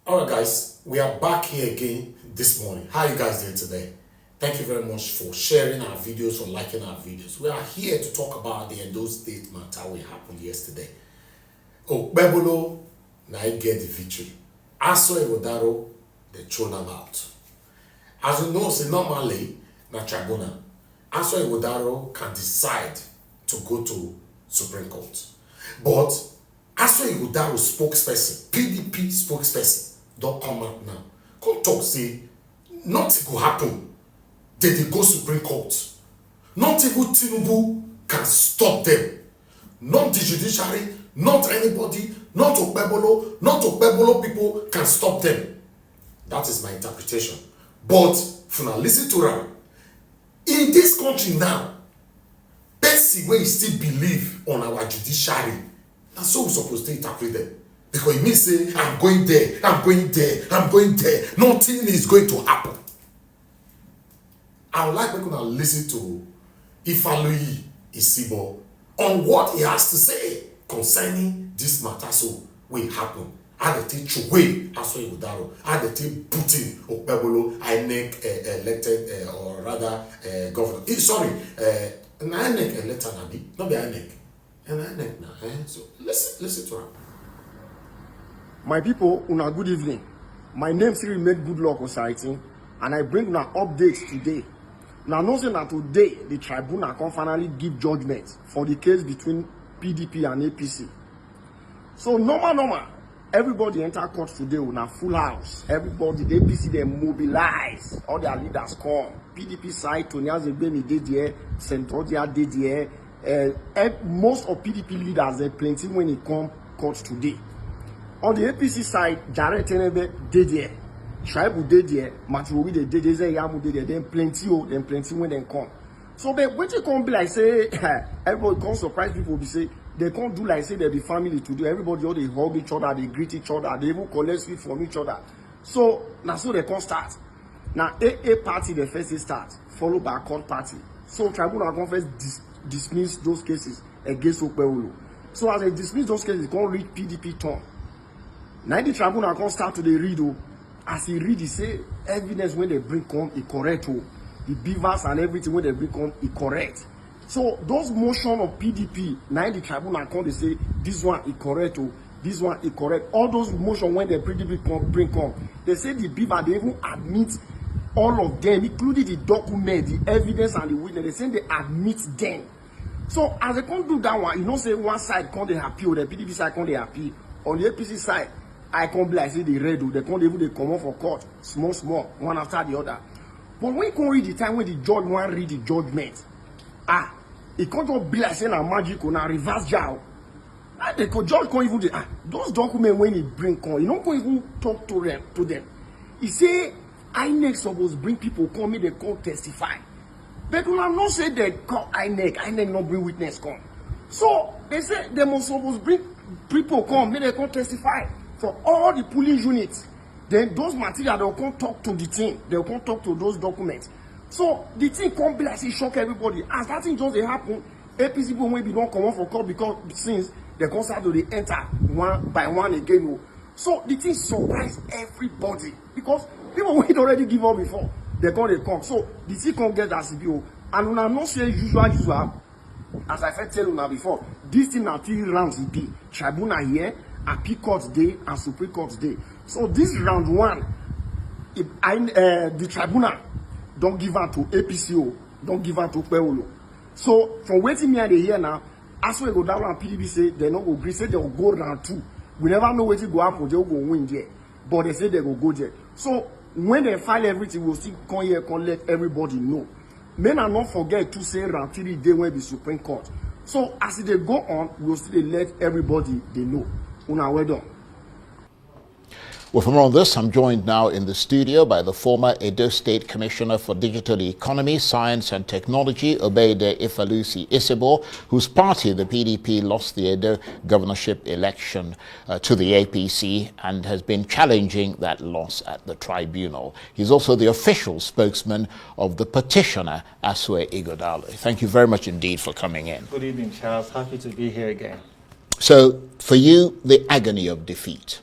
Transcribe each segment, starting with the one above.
Alright guys, we are back here again this morning. How are you guys doing today? Thank you very much for sharing our videos, for liking our videos. We are here to talk about the Edo State matter that happened yesterday. Bebolo, now get the victory. Aso Egodaro, they throw them out. As you know, say normally, na tribunal, Aso Egodaro can decide to go to Supreme Court. But Aso Egodaro spokesperson, PDP spokesperson, don't come out now. Come talk, say, nothing will happen. They go Supreme Court. Not even Tinubu can stop them. Not the judiciary, not anybody, not Okpebolo people can stop them. That is my interpretation. But, if you listen to her, in this country now, Bessie where you still believe on our judiciary, and so we're supposed to interpret them. Because it means say, I'm going there, I'm going there, I'm going there. Nothing is going to happen. I would like people to listen to Isibor on what he has to say concerning this matter so will happen. How they take away Aso Egodaro, how they take Putin Okpebolo, INEC elected or rather governor. Sorry, INEC elected Nabi, not the INEC. And INEC now. So listen to her. My people, una good evening. My name is Made Good Luck Society, and I bring una updates today. Now, nothing that today the tribunal can finally give judgment for the case between PDP and APC. So normal, everybody enter court today with a full house. Everybody, the APC, they mobilize. All their leaders come. PDP side, Tony Azebemi did there, Sentodia did there. Most of PDP leaders, they plenty when they come court today. On the APC side, Jared Tenebe did there. Tribal did there. Matuobi they did there. Yamu did there. Then plenty when they come. So but when you come be like say everybody come surprise people be say they can't do like say they be family to do. Everybody all they hug each other, they greet each other, they even collect sweet from each other. So now so they can't start. Now AA party the first start, followed by a court party. So tribunal can first dismiss those cases against Okpebolo. So as they dismiss those cases, they can't reach PDP turn. Now the tribunal can start to the read. As he read, he say evidence when they bring come is correct. The beavers and everything when they bring come is correct. So those motion of PDP, now the tribunal come they say this one is correct. This one is correct. All those motion when the PDP bring come, they say the beaver they even admit all of them, including the document, the evidence and the witness. They say they admit them. So as they can't do that one, you know say one side can't they appeal, the PDP side can't they appeal. On the APC side, I can't be like say they read, they can't even they come up for court, small, one after the other. But when you can read the time when the judge want read the judgment, it can't just be like saying a magic or a reverse jail. The judge can't even those documents when he bring come, you don't even talk to them. He say INEC supposed bring people come, they can't testify. But when I not say they call INEC not bring witness come. So they say they must supposed bring people come, they can't testify. For all the police units, then those materials they'll come talk to the team, they'll come talk to those documents. So the thing can't be like say shock everybody. As that thing just happen, APC people maybe don't come up for court because since they come start to they enter one by one again. So the thing surprise everybody because people wait already give up before they come. So the thing can't get as CBO. And when I not say usual, as I said tell you now before, this thing are 3 rounds it be. Tribunal here. Appeal Court Day and Supreme Court Day. So this round 1, the tribunal don't give out to APCO, don't give out to Okpebolo. So from waiting me and they hear now, Aso Egodaro and PDP say they not agree, say they will go round 2. We never know what to go happen, they will go win there. But they say they will go there. So when they file everything, we'll still come here, come let everybody know. Men are not forget to say round 3 day when the Supreme Court. So as they go on, we'll still let everybody they know. Well, for more on this, I'm joined now in the studio by the former Edo State Commissioner for Digital Economy, Science and Technology, Obede Ifalusi Isibor, whose party, the PDP, lost the Edo governorship election to the APC and has been challenging that loss at the tribunal. He's also the official spokesman of the petitioner, Aso Egodaro. Thank you very much indeed for coming in. Good evening, Charles. Happy to be here again. So, for you, the agony of defeat.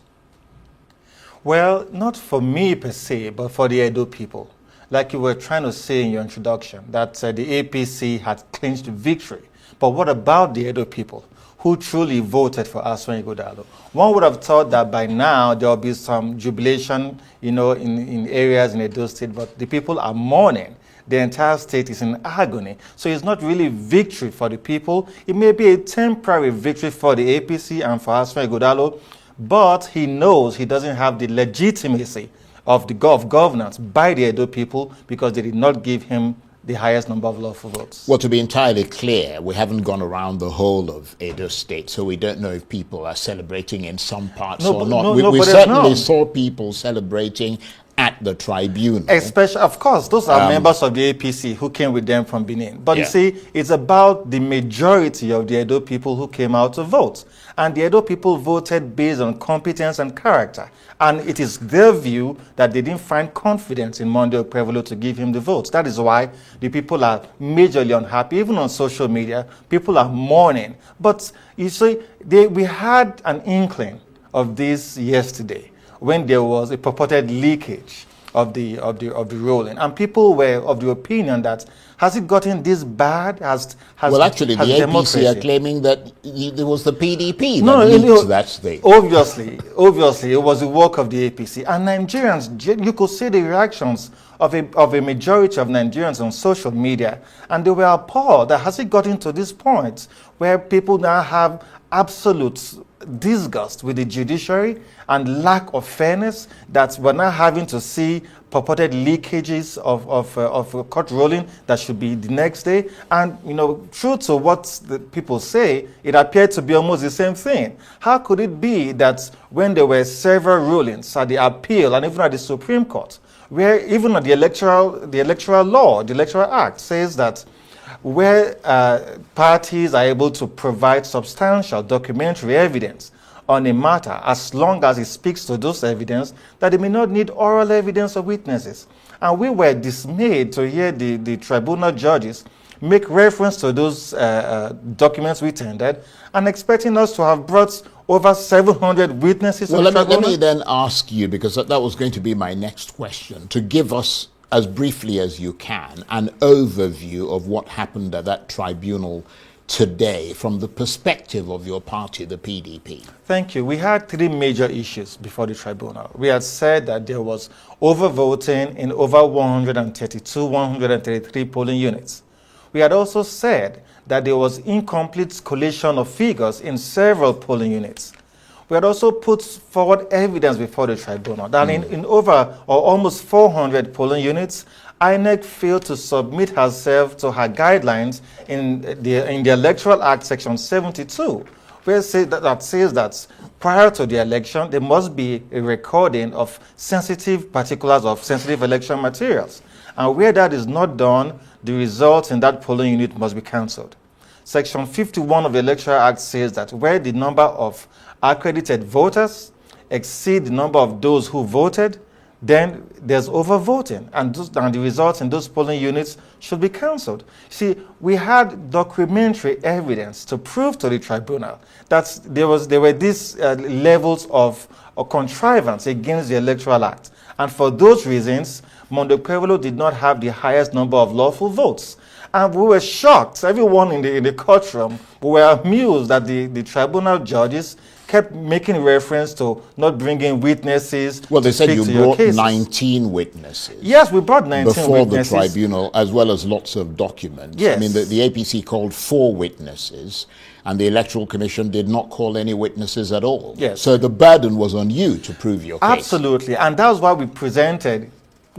Well, not for me per se, but for the Edo people. Like you were trying to say in your introduction, that the APC had clinched victory. But what about the Edo people who truly voted for Aswan Ighodalo? One would have thought that by now there will be some jubilation, in areas in Edo State, but the people are mourning. The entire state is in agony. So it's not really victory for the people. It may be a temporary victory for the APC and for Aswan Ighodalo, but he knows he doesn't have the legitimacy of the governance by the Edo people because they did not give him the highest number of lawful votes. Well, to be entirely clear, we haven't gone around the whole of Edo State, so we don't know if people are celebrating in some parts or not. We certainly saw people celebrating at the tribunal. Especially, of course, those are members of the APC who came with them from Benin. But you see, it's about the majority of the Edo people who came out to vote. And the Edo people voted based on competence and character. And it is their view that they didn't find confidence in Monday Okpebholo to give him the votes. That is why the people are majorly unhappy. Even on social media, people are mourning. But you see, we had an inkling of this yesterday, when there was a purported leakage of the rolling, and people were of the opinion that has it gotten this bad? Well, actually, the APC are claiming that it was the PDP that leaked that state. Obviously, it was the work of the APC, and Nigerians. You could see the reactions of a majority of Nigerians on social media, and they were appalled that has it gotten to this point where people now have absolute disgust with the judiciary and lack of fairness, that we're now having to see purported leakages of court ruling that should be the next day. And, true to what the people say, it appeared to be almost the same thing. How could it be that when there were several rulings at the appeal and even at the Supreme Court, where even at the electoral law, the Electoral Act says that where parties are able to provide substantial documentary evidence on a matter, as long as it speaks to those evidence, that they may not need oral evidence of witnesses. And we were dismayed to hear the tribunal judges make reference to those documents we tendered and expecting us to have brought over 700 witnesses. Well, let me then ask you, because that was going to be my next question, to give us, as briefly as you can, an overview of what happened at that tribunal today from the perspective of your party, the PDP. Thank you. We had three major issues before the tribunal. We had said that there was overvoting in over 133 polling units. We had also said that there was incomplete collation of figures in several polling units. We had also put forward evidence before the tribunal that in over or almost 400 polling units, INEC failed to submit herself to her guidelines in the Electoral Act Section 72, where that says that prior to the election, there must be a recording of sensitive particulars of sensitive election materials. And where that is not done, the results in that polling unit must be cancelled. Section 51 of the Electoral Act says that where the number of accredited voters exceed the number of those who voted, then there's overvoting, and the results in those polling units should be cancelled. See, we had documentary evidence to prove to the tribunal that there were these levels of contrivance against the Electoral Act, and for those reasons, Monday Okpebholo did not have the highest number of lawful votes. And we were shocked, everyone in the courtroom, we were amused that the tribunal judges kept making reference to not bringing witnesses. Well, they said you brought 19 witnesses. Yes, we brought 19 before witnesses. The tribunal, as well as lots of documents. Yes. I mean, the APC called 4 witnesses, and the Electoral Commission did not call any witnesses at all. Yes. So the burden was on you to prove your case. Absolutely, and that's why we presented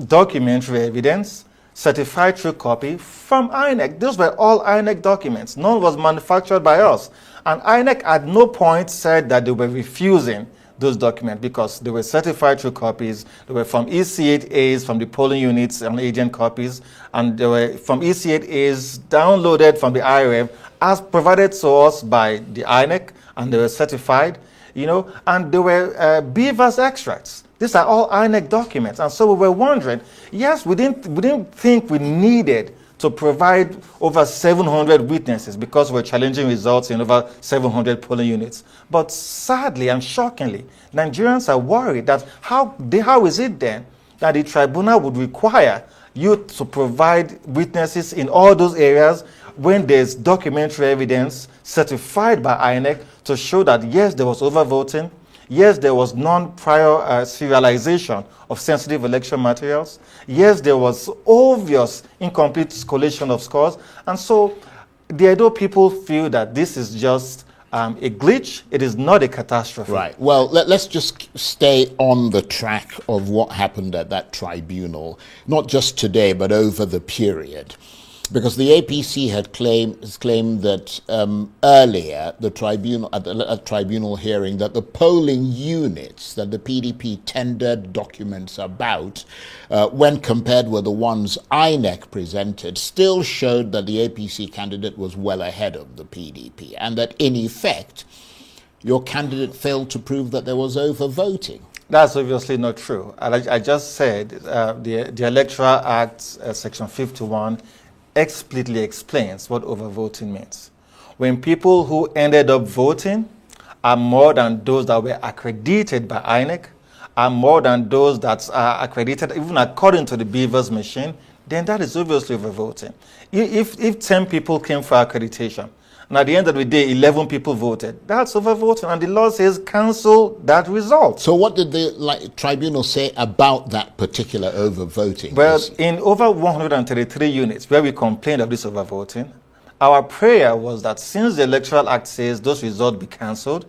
documentary evidence, certified true copy from INEC. Those were all INEC documents. None was manufactured by us. And INEC at no point said that they were refusing those documents because they were certified true copies. They were from EC8As, from the polling units and agent copies, and they were from EC8As downloaded from the IRM as provided to us by the INEC, and they were certified, and they were Beavers extracts. These are all INEC documents. And so we were wondering, yes, we didn't think we needed to provide over 700 witnesses because we're challenging results in over 700 polling units. But sadly and shockingly, Nigerians are worried that how is it then that the tribunal would require you to provide witnesses in all those areas when there's documentary evidence certified by INEC to show that yes, there was overvoting, yes, there was non-prior serialization of sensitive election materials, yes, there was obvious incomplete collation of scores, and so the Edo people feel that this is just a glitch. It is not a catastrophe. Right. Well, let's just stay on the track of what happened at that tribunal, not just today, but over the period. Because the APC had claimed that earlier, the tribunal at the tribunal hearing, that the polling units that the PDP tendered documents about, when compared with the ones INEC presented, still showed that the APC candidate was well ahead of the PDP, and that in effect, your candidate failed to prove that there was overvoting. That's obviously not true. I just said the Electoral Act, Section 51, explicitly explains what overvoting means. When people who ended up voting are more than those that were accredited by INEC, are more than those that are accredited even according to the Beavers machine, then that is obviously overvoting. If 10 people came for accreditation, and at the end of the day, 11 people voted, that's overvoting, and the law says cancel that result. So what did the tribunal say about that particular overvoting? Well, in over 133 units where we complained of this overvoting, our prayer was that since the Electoral Act says those results be cancelled,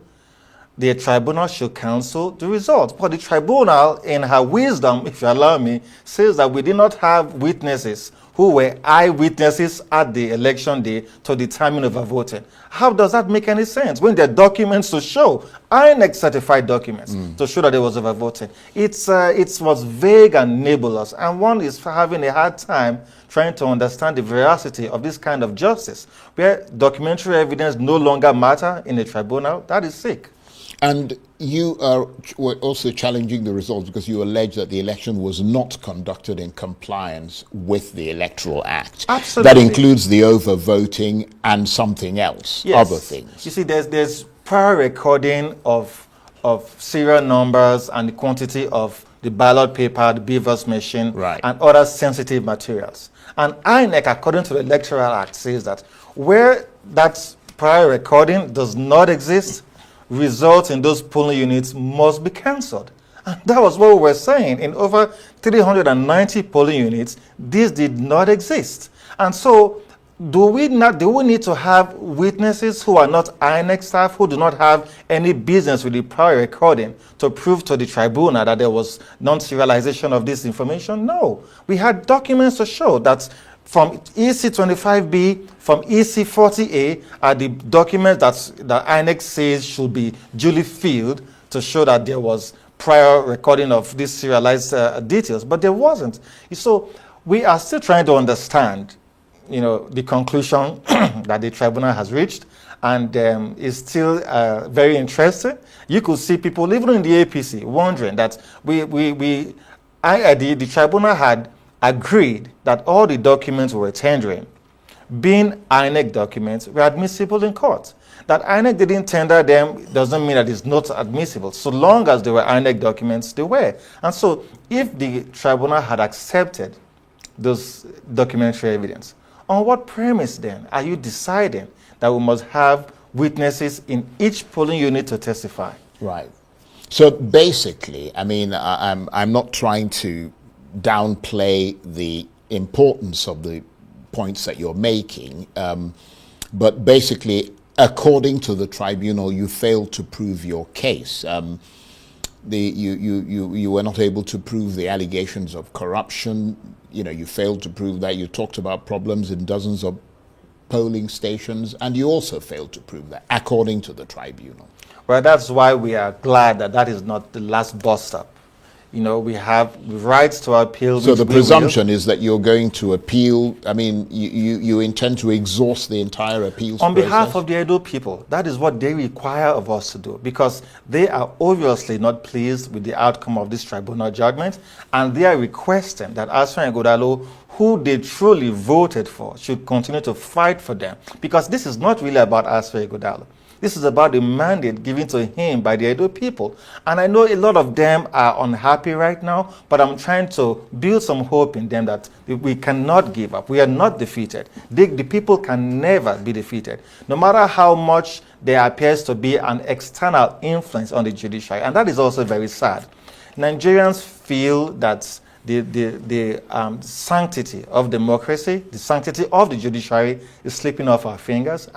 the tribunal should cancel the results. But the tribunal, in her wisdom, if you allow me, says that we did not have witnesses who were eyewitnesses at the election day to determine overvoting. How does that make any sense when there are documents to show, INEC certified documents to show that there was overvoting? It was vague and nebulous, and one is having a hard time trying to understand the veracity of this kind of justice, where documentary evidence no longer matter in a tribunal. That is sick. And you were also challenging the results because you allege that the election was not conducted in compliance with the Electoral Act. Absolutely. That includes the overvoting and something else, Yes. other things. You see, there's prior recording of serial numbers and the quantity of the ballot paper, the Beavers machine, Right. and other sensitive materials. And INEC, according to the Electoral Act, says that where that prior recording does not exist, results in those polling units must be cancelled. And that was what we were saying. In over 390 polling units, this did not exist. And so, do we need to have witnesses who are not INEC staff, who do not have any business with the prior recording to prove to the tribunal that there was non-serialization of this information? No. We had documents to show that from EC25B, from EC40A are the documents that INEC says should be duly filled to show that there was prior recording of these serialized details, but there wasn't. So we are still trying to understand, the conclusion that the tribunal has reached, and is still very interesting. You could see people, even in the APC, wondering that the tribunal had agreed that all the documents we were tendering, being INEC documents, were admissible in court. That INEC didn't tender them doesn't mean that it's not admissible. So long as they were INEC documents, they were. And so if the tribunal had accepted those documentary evidence, on what premise then are you deciding that we must have witnesses in each polling unit to testify? Right. So basically, I mean, I'm not trying to downplay the importance of the points that you're making, but basically, according to the tribunal, you failed to prove your case. You were not able to prove the allegations of corruption. You failed to prove that. You talked about problems in dozens of polling stations, and you also failed to prove that, according to the tribunal. Well, that's why we are glad that that is not the last bus stop. We have rights to appeal. So the presumption is that you're going to appeal. I mean, you intend to exhaust the entire appeals on process? behalf of the Edo people. That is what they require of us to do, because they are obviously not pleased with the outcome of this tribunal judgment, and they are requesting that Aswan Godalo, who they truly voted for should continue to fight for them. Because this is not really about Asfaw Ighodalo. This is about the mandate given to him by the Edo people. And I know a lot of them are unhappy right now, but I'm trying to build some hope in them that we cannot give up. We are not defeated. The people can never be defeated, no matter how much there appears to be an external influence on the judiciary. And that is also very sad. Nigerians feel that the sanctity of democracy, the sanctity of the judiciary is slipping off our fingers.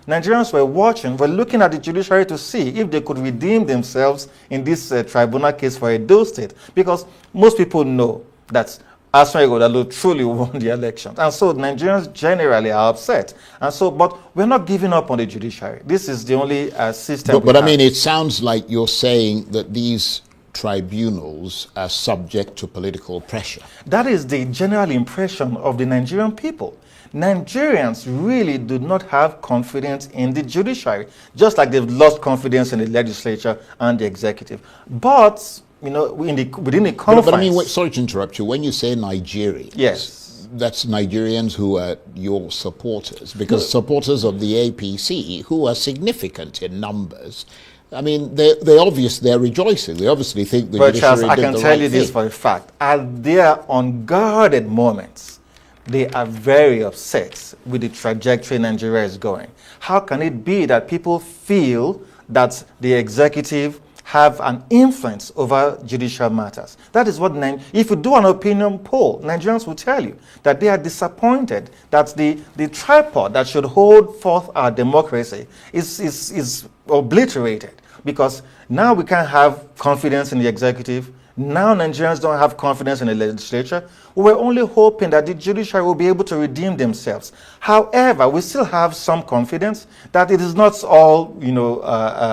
Nigerians were looking at the judiciary to see if they could redeem themselves in this tribunal case for Edo State, because most people know that Asfaw Ighodalo truly won the elections. And so Nigerians generally are upset. And so, but we're not giving up on the judiciary. This is the only system. But I mean, it sounds like you're saying that these tribunals are subject to political pressure. That is the general impression of the Nigerian people. Nigerians really do not have confidence in the judiciary, just like they've lost confidence in the legislature and the executive. But, you know, within the confines... But I mean, sorry to interrupt you. When you say Nigerians, yes, that's Nigerians who are your supporters, because supporters of the APC, who are significant in numbers, I mean, they're rejoicing. They obviously think the judiciary Charles, did I can the tell right you this thing. for a fact. At their unguarded moments, they are very upset with the trajectory Nigeria is going. How can it be that people feel that the executive have an influence over judicial matters? That is what, if you do an opinion poll, Nigerians will tell you that they are disappointed that the tripod that should hold forth our democracy is obliterated, because now we can't have confidence in the executive. Now Nigerians don't have confidence in the legislature. We're only hoping that the judiciary will be able to redeem themselves. However, we still have some confidence that it is not all, you know,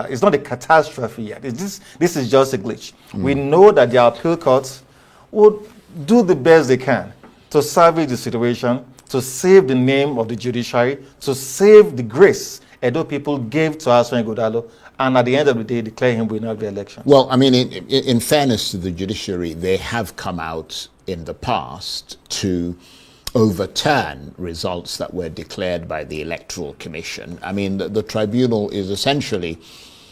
it's not a catastrophe yet. This is just a glitch. We know that the appeal courts would do the best they can to salvage the situation, to save the name of the judiciary, to save the grace Edo people gave to Asfaw Ighodalo, and at the end of the day, declare him winner of the election. Well, I mean, in fairness to the judiciary, they have come out in the past to overturn results that were declared by the Electoral Commission. I mean, the tribunal is essentially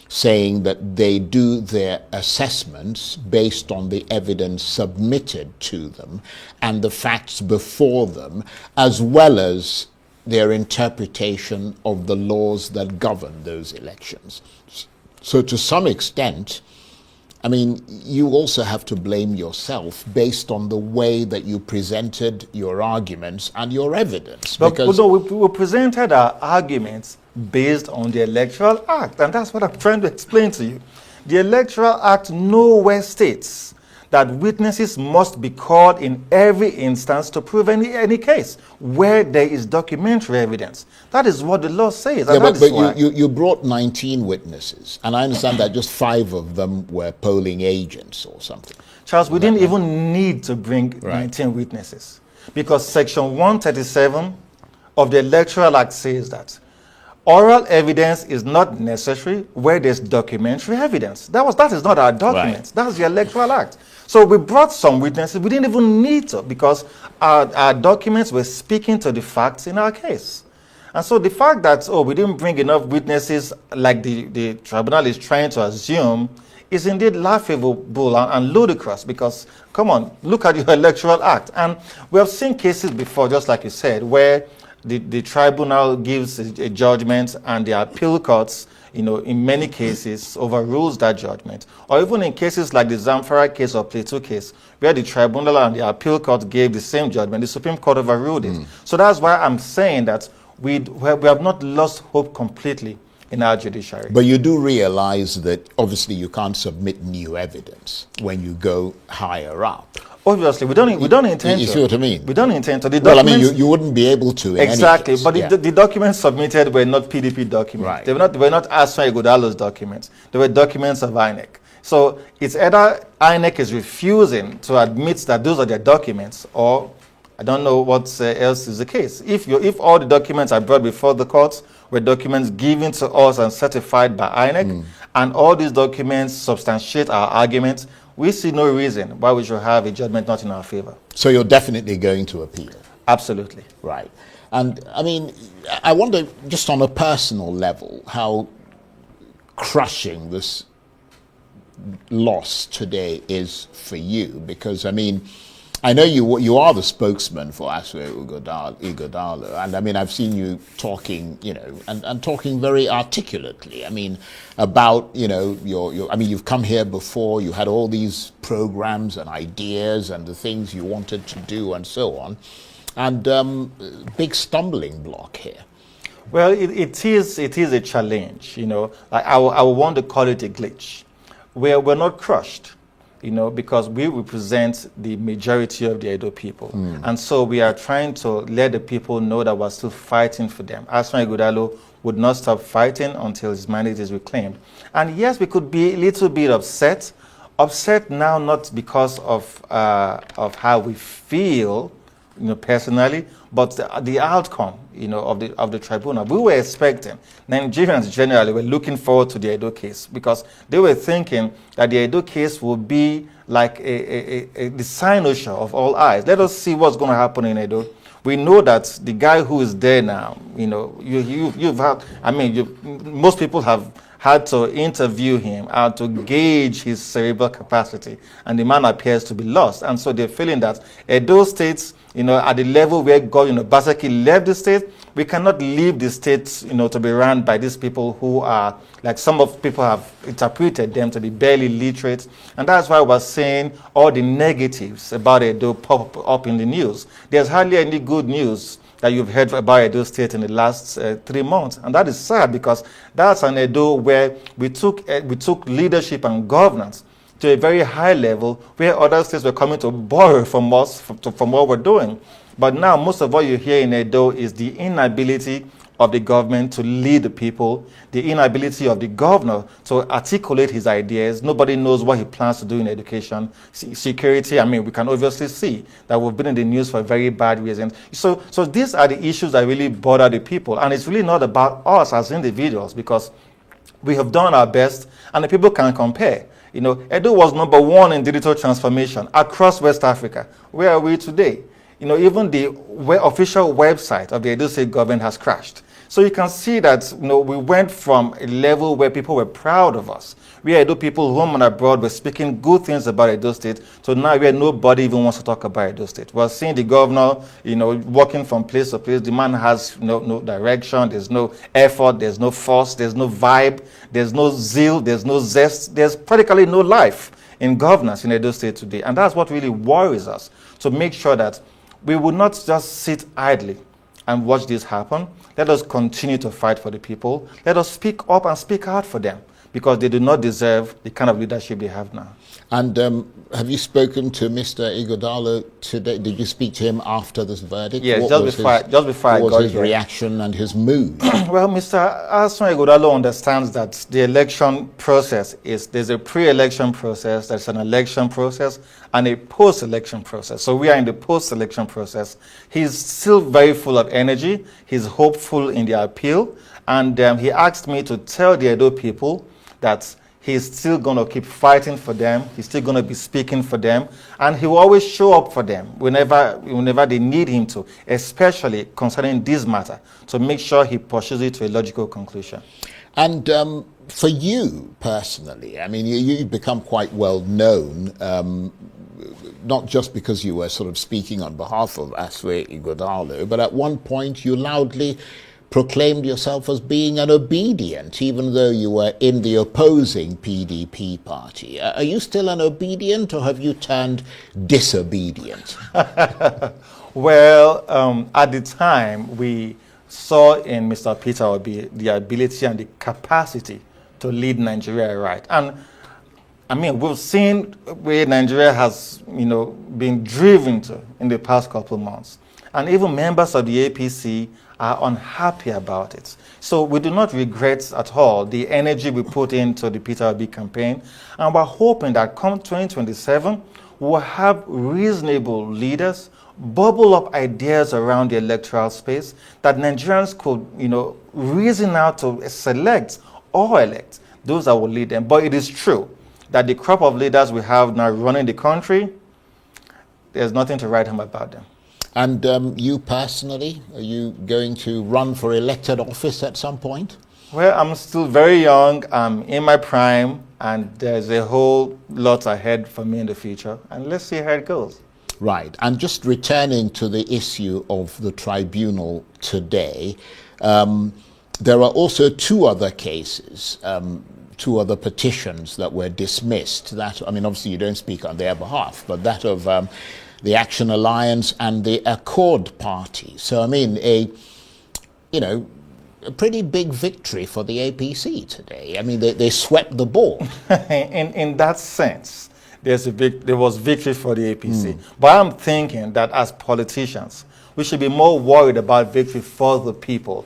saying that they do their assessments based on the evidence submitted to them and the facts before them, as well as their interpretation of the laws that govern those elections. So to some extent, I mean, you also have to blame yourself based on the way that you presented your arguments and your evidence. But no, we presented our arguments based on the Electoral Act, and that's what I'm trying to explain to you. The Electoral Act nowhere states that witnesses must be called in every instance to prove any case where there is documentary evidence. That is what the law says. Yeah, but you brought 19 witnesses, and I understand that just 5 of them were polling agents or something. Charles, we didn't even need to bring 19 witnesses, because Section 137 of the Electoral Act says that oral evidence is not necessary where there's documentary evidence. That is not our document. Right. That's the Electoral Act. So we brought some witnesses. We didn't even need to, because our documents were speaking to the facts in our case. And so the fact that, we didn't bring enough witnesses like the tribunal is trying to assume is indeed laughable and ludicrous, because, come on, look at your Electoral Act. And we have seen cases before, just like you said, where the tribunal gives a judgment and the appeal courts, you know, in many cases overrules that judgment. Or even in cases like the Zamfara case or Plateau case, where the tribunal and the appeal court gave the same judgment, the Supreme Court overruled it. So that's why I'm saying that we have not lost hope completely in our judiciary. But you do realize that obviously you can't submit new evidence when you go higher up. Obviously, we don't intend to. You see what I mean? We don't intend to. Well, I mean, you wouldn't be able to. In Exactly, any case. but the documents submitted were not PDP documents. Right. They were not Asfaw Ighodalo's documents. They were documents of INEC. So it's either INEC is refusing to admit that those are their documents, or I don't know what else is the case. If all the documents are brought before the courts were documents given to us and certified by INEC, and all these documents substantiate our arguments, we see no reason why we should have a judgment not in our favor. So you're definitely going to appeal? Absolutely. Right. And I mean, I wonder, just on a personal level, how crushing this loss today is for you, because I mean, I know you are the spokesman for Aswe Ighodalo, and I mean, I've seen you talking, you know, and talking very articulately. I mean, about, you know, I mean, you've come here before, you had all these programs and ideas and the things you wanted to do and so on, and big stumbling block here. Well, it is a challenge, you know. I would want to call it a glitch. We're not crushed, you know, because we represent the majority of the Edo people. And so we are trying to let the people know that we're still fighting for them. Aswe Ighodalo would not stop fighting until his mandate is reclaimed. And yes, we could be a little bit upset. Upset now not because of how we feel, you know, personally, but the outcome, you know, of the tribunal. We were expecting, Nigerians generally were looking forward to the Edo case, because they were thinking that the Edo case would be like the cynosure of all eyes. Let us see what's going to happen in Edo. We know that the guy who is there now, you know, you've had, I mean, most people have had to interview him and to gauge his cerebral capacity, and the man appears to be lost. And so they're feeling that Edo State, you know, at the level where God, you know, basically left the state, we cannot leave the state, you know, to be run by these people who are, like some of people have interpreted them to be barely literate. And that's why we're saying all the negatives about Edo pop up in the news. There's hardly any good news that you've heard about Edo State in the last 3 months. And that is sad, because that's an Edo where we took leadership and governance to a very high level, where other states were coming to borrow from us, from what we're doing. But now most of what you hear in Edo is the inability of the government to lead the people, the inability of the governor to articulate his ideas. Nobody knows what he plans to do in education, security. I mean, we can obviously see that we've been in the news for very bad reasons. So these are the issues that really bother the people. And it's really not about us as individuals, because we have done our best and the people can compare. You know, Edo was #1 in digital transformation across West Africa. Where are we today? You know, even the official website of the Edo State government has crashed. So you can see that, you know, we went from a level where people were proud of us. We Edo people home and abroad were speaking good things about Edo State, so now where nobody even wants to talk about Edo State. We're seeing the governor, you know, walking from place to place. The man has no direction, there's no effort, there's no force, there's no vibe, there's no zeal, there's no zest, there's practically no life in governance in Edo State today. And that's what really worries us, to make sure that we will not just sit idly and watch this happen. Let us continue to fight for the people. Let us speak up and speak out for them, because they do not deserve the kind of leadership they have now. And have you spoken to Mr. Ighodalo today? Did you speak to him after this verdict? Yes, just before I got here. What was his reaction and his mood? Well, Mr. Aswe Ighodalo understands that the election process there's a pre-election process, there's an election process, and a post-election process. So we are in the post-election process. He's still very full of energy. He's hopeful in the appeal. And he asked me to tell the Edo people that he's still going to keep fighting for them. He's still going to be speaking for them. And he will always show up for them whenever they need him to, especially concerning this matter, to make sure he pushes it to a logical conclusion. And for you personally, I mean, you've become quite well known, not just because you were sort of speaking on behalf of Aswe Ighodalo, but at one point you loudly proclaimed yourself as being an obedient, even though you were in the opposing PDP party. Are you still an obedient, or have you turned disobedient? Well, at the time, we saw in Mr. Peter Obi the ability and the capacity to lead Nigeria right. And I mean, we've seen where Nigeria has, you know, been driven to in the past couple of months. And even members of the APC are unhappy about it. So we do not regret at all the energy we put into the Peter Obi campaign. And we're hoping that come 2027, we'll have reasonable leaders bubble up ideas around the electoral space that Nigerians could, you know, reason out to select or elect those that will lead them. But it is true that the crop of leaders we have now running the country, there's nothing to write home about them. And you personally, are you going to run for elected office at some point? Well, I'm still very young. I'm in my prime, and there's a whole lot ahead for me in the future. And let's see how it goes. Right. And just returning to the issue of the tribunal today, there are also two other cases, two other petitions that were dismissed. That, I mean, obviously you don't speak on their behalf, but that of the Action Alliance and the Accord Party. So, I mean, a pretty big victory for the APC today. I mean, they swept the board. in that sense, there was victory for the APC. But I'm thinking that as politicians, we should be more worried about victory for the people.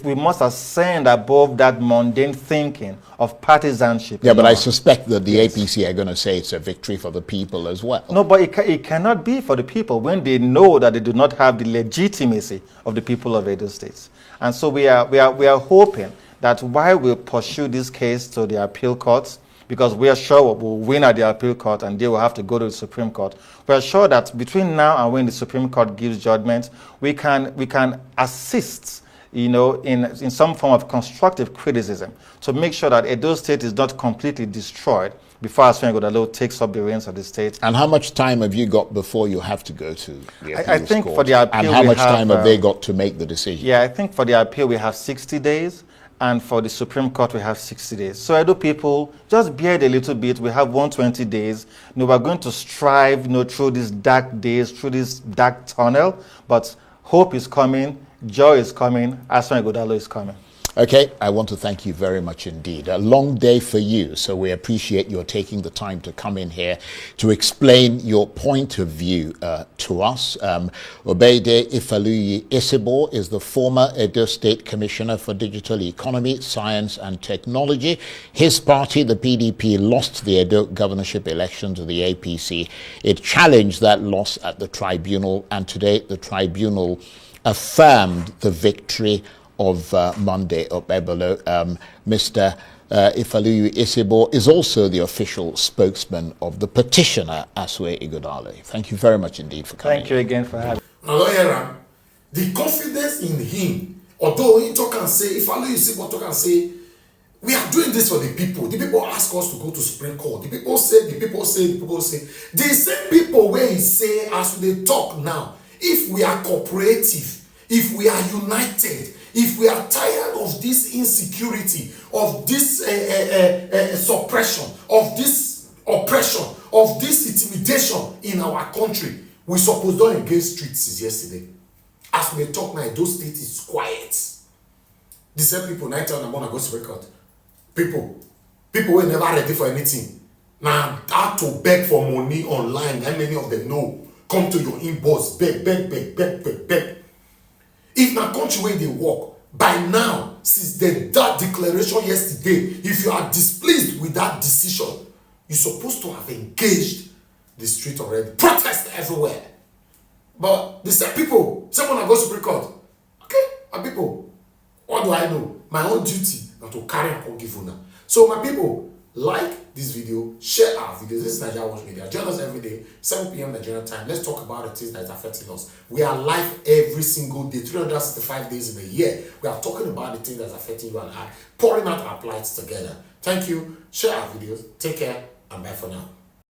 We must ascend above that mundane thinking of partisanship. Yeah, but I suspect that the APC are going to say it's a victory for the people as well. No, but it cannot be for the people when they know that they do not have the legitimacy of the people of Edo State. And so we are hoping that while we pursue this case to the appeal courts, because we are sure we'll win at the appeal court and they will have to go to the Supreme Court, we are sure that between now and when the Supreme Court gives judgment, we can assist, in some form of constructive criticism to make sure that Edo State is not completely destroyed before Aswin Godalo takes up the reins of the state. And how much time have you got before you have to go to the appeals I think court? for the appeal, and how much time have they got to make the decision? Yeah, I think for the appeal we have 60 days, and for the Supreme Court we have 60 days. So Edo people, just bear it a little bit. We have 120 days. We're going to strive, through these dark days, through this dark tunnel. But hope is coming, joy is coming, Aswin Godalo is coming. Okay, I want to thank you very much indeed. A long day for you, so we appreciate your taking the time to come in here to explain your point of view to us. Obeide Ifaluyi Isibor is the former Edo State Commissioner for Digital Economy, Science and Technology. His party, the PDP, lost the Edo governorship election to the APC. It challenged that loss at the tribunal, and today the tribunal affirmed the victory of Monday Okpebholo. Mr. Ifaluyi Isibor is also the official spokesman of the petitioner, Aswe Ighodalo. Thank you very much indeed for coming. Thank you again for having me. The confidence in him, although he talk and say, Ifaluyi Isibor talk and say, we are doing this for the people. The people ask us to go to Supreme Court. The people say, the people say, the people say. The same people where he say, as they talk now, if we are cooperative, if we are united, if we are tired of this insecurity, of this suppression, of this oppression, of this intimidation in our country, we suppose don't engage streets since yesterday. As we talk now, those states is quiet. The same people, night and morning, go to record. People were never ready for anything. Now, how to beg for money online, how many of them know? Come to your inbox, beg. If na country where they work, by now, since that declaration yesterday, if you are displeased with that decision, you're supposed to have engaged the street already. Protest everywhere. But the same people, someone goes to Supreme Court. Okay, my people, what do I know? My own duty not to carry up on give you now. So my people, like this video, share our videos. This is NAIJA Watch Media. Join us every day, 7 p.m. Nigerian time. Let's talk about the things that is affecting us. We are live every single day, 365 days in a year. We are talking about the things that is affecting you and I, pouring out our plights together. Thank you. Share our videos. Take care and bye for now.